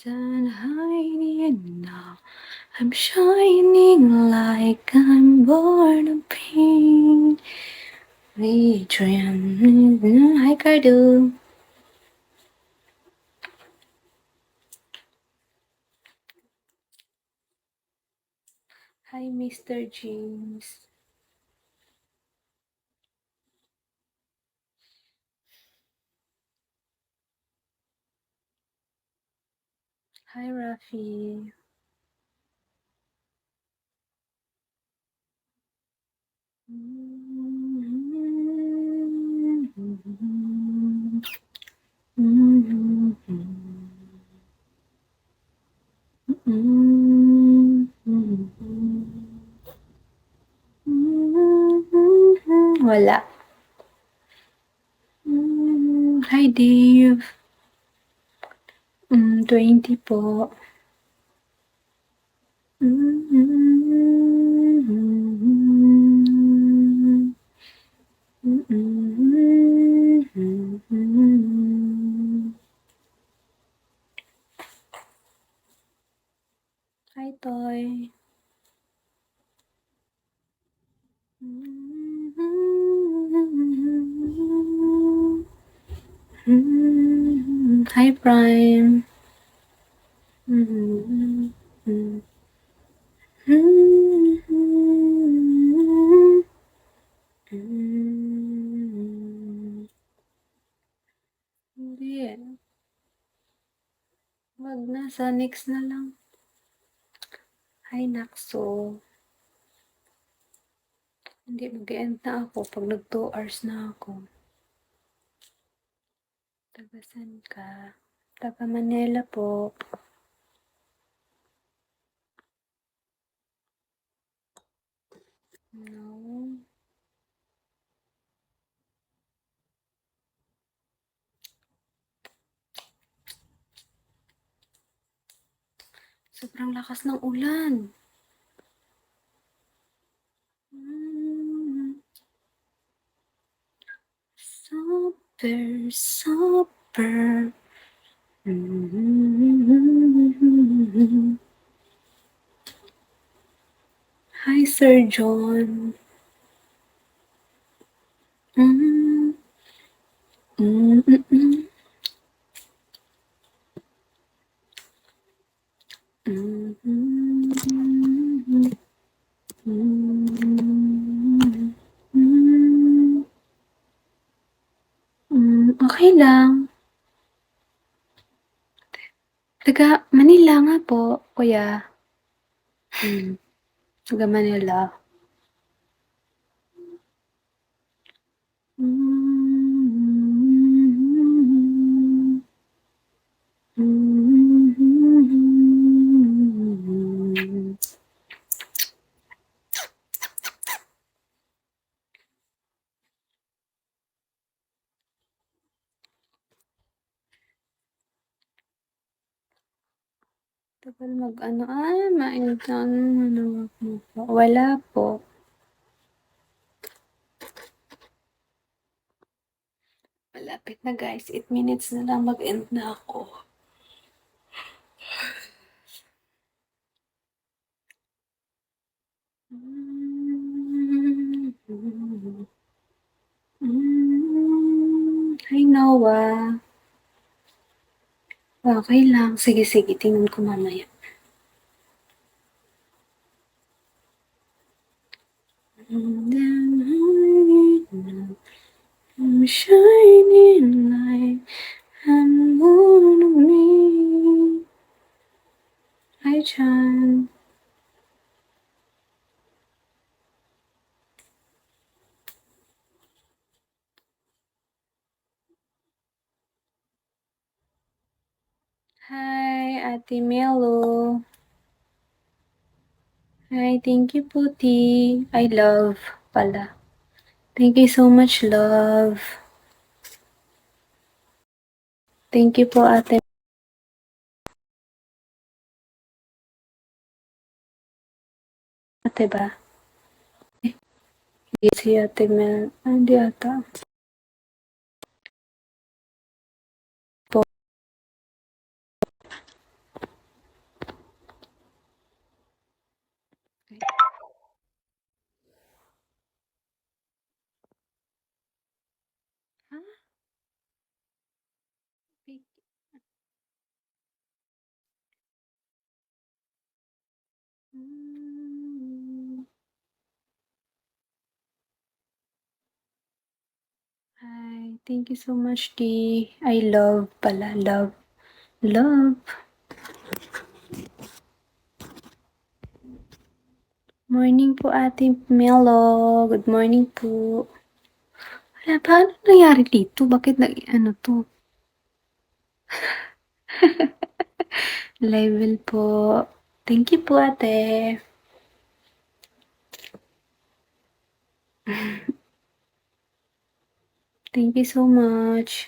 done hiding now. I'm shining like I'm born of pain. Adrian. Hi, Cardo. Hi, Mr. James. Hi, Rafi. Wala. Hi, Dave. 20 po. Hi, Toy. Hi, Prime. Hindi. Wag na. Sa next na lang. Hi, Nakso. Hindi, mag-end na ako pag nag 2 hours na ako. Taga saan ka? Taga Manila po. No. Sobrang lakas ng ulan. Super, super. Hi, Sir John. Mm, mm, mm, mm. Okay lang. Taga Manila nga po, kuya. Taga Manila. Tagal mag-ano, mainit na ano mo po. Wala po. Malapit na guys, 8 minutes na lang mag-end na ako. Hi, Noah. Okay lang. Sige, sige. Tingnan ko mamaya. I'm shining like I'm born of me. Hi, Chan. Hi, Ate Melo. Hi, thank you po, T. I love pala. Thank you so much, love. Thank you po, Ate. Ate ba? Hindi si Ate Mel. Hindi ata. Po. Thank you so much, T. I love pala. Love. Love. Morning po, Ate Melo. Good morning po. Wala, paano nangyari dito? Bakit ano to? Level po. Thank you po, ate. Thank you so much.